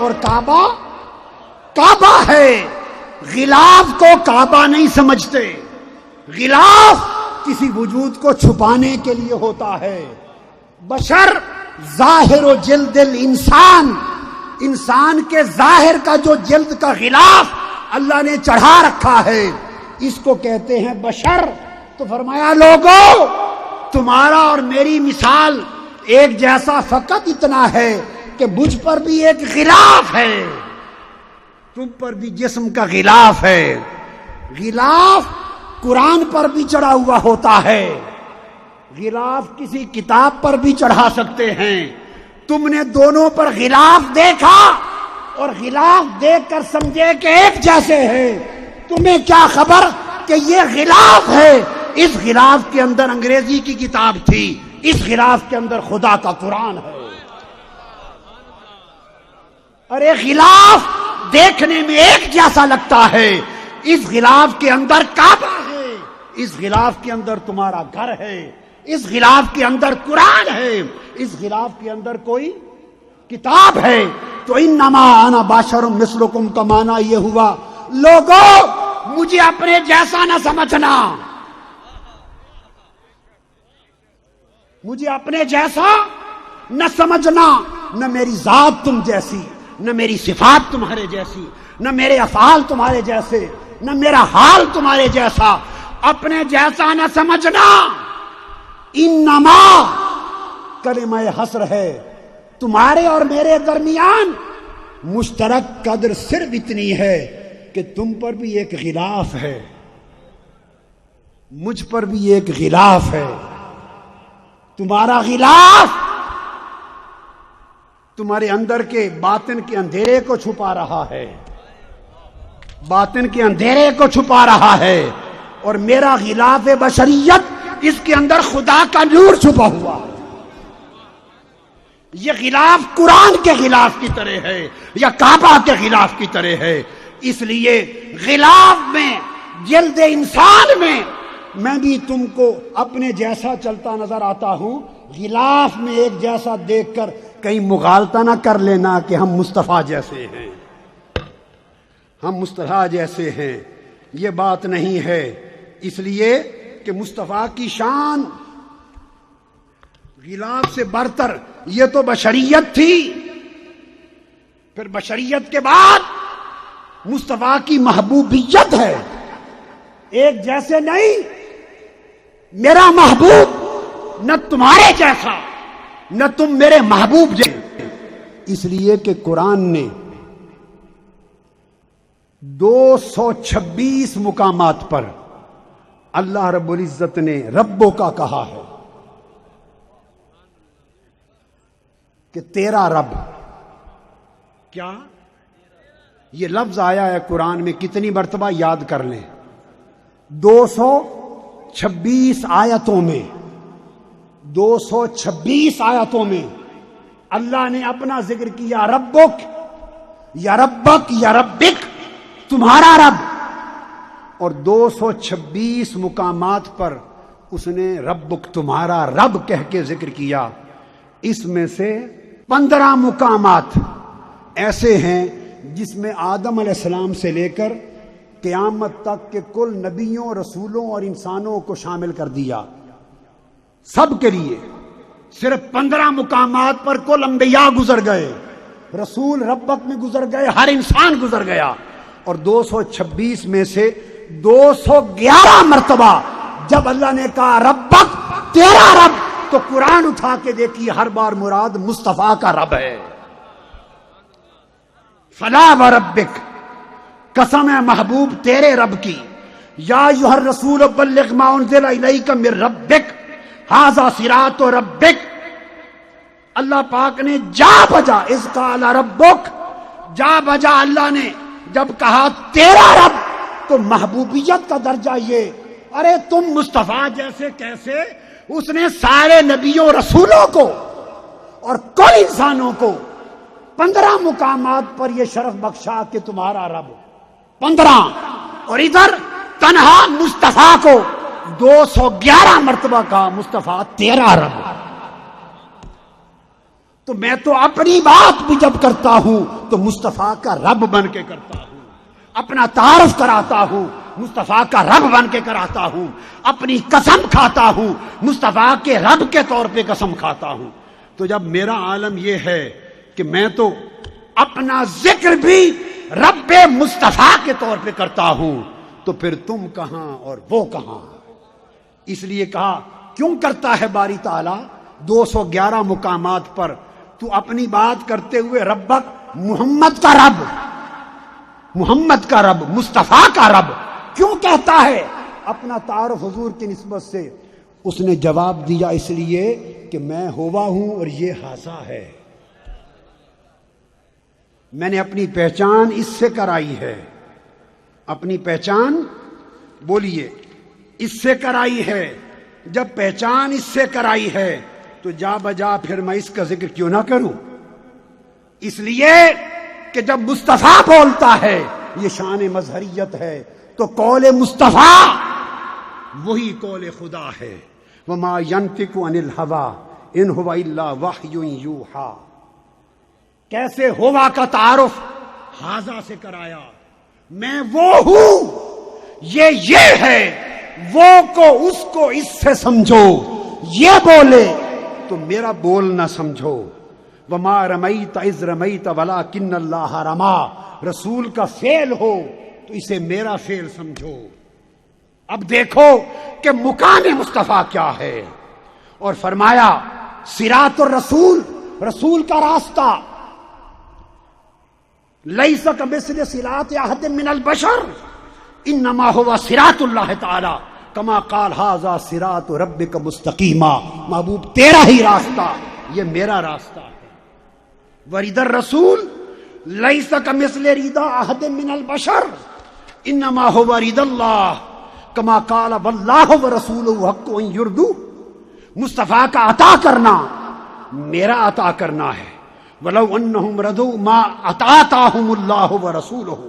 اور کعبہ کعبہ ہے. غلاف کو کعبہ نہیں سمجھتے. غلاف کسی وجود کو چھپانے کے لیے ہوتا ہے. بشر ظاہر و جلد الانسان، انسان کے ظاہر کا جو جلد کا غلاف اللہ نے چڑھا رکھا ہے اس کو کہتے ہیں بشر. تو فرمایا لوگو تمہارا اور میری مثال ایک جیسا، فقط اتنا ہے کہ مجھ پر بھی ایک غلاف ہے، تم پر بھی جسم کا غلاف ہے. غلاف قرآن پر بھی چڑھا ہوا ہوتا ہے، غلاف کسی کتاب پر بھی چڑھا سکتے ہیں. تم نے دونوں پر غلاف دیکھا اور غلاف دیکھ کر سمجھے کہ ایک جیسے ہیں. تمہیں کیا خبر کہ یہ غلاف ہے. اس غلاف کے اندر انگریزی کی کتاب تھی، اس غلاف کے اندر خدا کا قرآن ہے. ارے غلاف دیکھنے میں ایک جیسا لگتا ہے، اس غلاف کے اندر کعبہ ہے، اس غلاف کے اندر تمہارا گھر ہے، اس غلاف کے اندر قرآن ہے، اس غلاف کے اندر کوئی کتاب ہے. تو انما انا بشر مثلکم کا معنی یہ ہوا لوگوں مجھے اپنے جیسا نہ سمجھنا، مجھے اپنے جیسا نہ سمجھنا. نہ میری ذات تم جیسی، نہ میری صفات تمہارے جیسی، نہ میرے افعال تمہارے جیسے، نہ میرا حال تمہارے جیسا. اپنے جیسا نہ سمجھنا. انما کلمہ حصر ہے. تمہارے اور میرے درمیان مشترک قدر صرف اتنی ہے کہ تم پر بھی ایک غلاف ہے، مجھ پر بھی ایک غلاف ہے. تمہارا غلاف تمہارے اندر کے باطن کے اندھیرے کو چھپا رہا ہے، باطن کے اندھیرے کو چھپا رہا ہے، اور میرا غلاف بشریت اس کے اندر خدا کا نور چھپا ہوا ہے. یہ غلاف قرآن کے غلاف کی طرح ہے یا کعبہ کے غلاف کی طرح ہے. اس لیے غلاف میں، جلد انسان میں بھی تم کو اپنے جیسا چلتا نظر آتا ہوں. غلاف میں ایک جیسا دیکھ کر کہیں مغالطہ نہ کر لینا کہ ہم مصطفیٰ جیسے ہیں، ہم مصطفیٰ جیسے ہیں. یہ بات نہیں ہے. اس لیے کہ مصطفیٰ کی شان غلاف سے برتر یہ تو بشریت تھی، پھر بشریت کے بعد مصطفیٰ کی محبوبیت ہے. ایک جیسے نہیں، میرا محبوب نہ تمہارے جیسا، نہ تم میرے محبوب جیسے. اس لیے کہ قرآن نے 226 مقامات پر اللہ رب العزت نے ربوں کا کہا ہے کہ تیرا رب. کیا یہ لفظ آیا ہے قرآن میں کتنی مرتبہ یاد کر لیں؟ 226 آیتوں میں، 226 آیتوں میں اللہ نے اپنا ذکر کیا. ربک یا ربک یا ربک، تمہارا رب. اور 226 مقامات پر اس نے ربک تمہارا رب کہہ کے ذکر کیا. اس میں سے 15 مقامات ایسے ہیں جس میں آدم علیہ السلام سے لے کر قیامت تک کے کل نبیوں، رسولوں اور انسانوں کو شامل کر دیا. سب کے لیے صرف 15 مقامات پر کل انبیاء گزر گئے، رسول ربک میں گزر گئے، ہر انسان گزر گیا. اور 226 میں سے 211 مرتبہ جب اللہ نے کہا ربک تیرا رب، تو قرآن اٹھا کے دیکھیے ہر بار مراد مصطفیٰ کا رب ہے. فلا وربک، قسم ہے محبوب تیرے رب کی. یا ایھا الرسول بلغ ما انزل الیک من ربک ھذا صراط ربک. اللہ پاک نے جا بجا اذ قال ربک، جا بجا اللہ نے جب کہا تیرا رب تو محبوبیت کا درجہ یہ. ارے تم مصطفیٰ جیسے کیسے؟ اس نے سارے نبیوں رسولوں کو اور کل انسانوں کو 15 مقامات پر یہ شرف بخشا کہ تمہارا رب 15، اور ادھر تنہا مصطفیٰ کو 211 مرتبہ کہا مصطفیٰ تیرا رب. تو میں تو اپنی بات بھی جب کرتا ہوں تو مصطفیٰ کا رب بن کے کرتا ہوں، اپنا تعارف کراتا ہوں مصطفیٰ کا رب بن کے کراتا ہوں، اپنی قسم کھاتا ہوں مصطفیٰ کے رب کے طور پہ قسم کھاتا ہوں۔ تو جب میرا عالم یہ ہے کہ میں تو اپنا ذکر بھی رب مصطفیٰ کے طور پہ کرتا ہوں، تو پھر تم کہاں اور وہ کہاں؟ اس لیے کہا کیوں کرتا ہے باری تعالیٰ 211 مقامات پر تو اپنی بات کرتے ہوئے ربک محمد کا رب، محمد کا رب، مصطفیٰ کا رب کیوں کہتا ہے اپنا تعارف حضور کی نسبت سے؟ اس نے جواب دیا اس لیے کہ میں ہوا ہوں اور یہ ہاذا ہے، میں نے اپنی پہچان اس سے کرائی ہے، اپنی پہچان بولیے اس سے کرائی ہے۔ جب پہچان اس سے کرائی ہے تو جا بجا پھر میں اس کا ذکر کیوں نہ کروں؟ اس لیے کہ جب مصطفیٰ بولتا ہے یہ شان مظہریت ہے، تو قول مصطفیٰ وہی قول خدا ہے۔ وما ينطق عن الهوى ان هو الا وحی یوحی۔ کیسے ہوا کا تعارف ہاذا سے کرایا، میں وہ ہوں، یہ ہے، وہ کو اس سے سمجھو، یہ بولے تو میرا بول نہ سمجھو۔ وما رمیت اذ رمیت ولکن اللہ رما، رسول کا فعل ہو تو اسے میرا فعل سمجھو۔ اب دیکھو کہ مکان مصطفیٰ کیا ہے، اور فرمایا صراط الرسول، رسول کا راستہ، لیس کمثلہ صراط احد من البشر انما هو صراط اللہ تعالی کما قال ھذا صراط ربک مستقیما۔ محبوب تیرا ہی راستہ، یہ میرا راستہ ہے۔ ورد الرسول لیس کمثلہ رضا احد من البشر انما هو رضا اللہ کما قال واللہ ورسولہ حق ان یردو۔ مصطفیٰ کا عطا کرنا میرا عطا کرنا ہے، ولو انہم رضوا ما آتاہم اللہ ورسولہ۔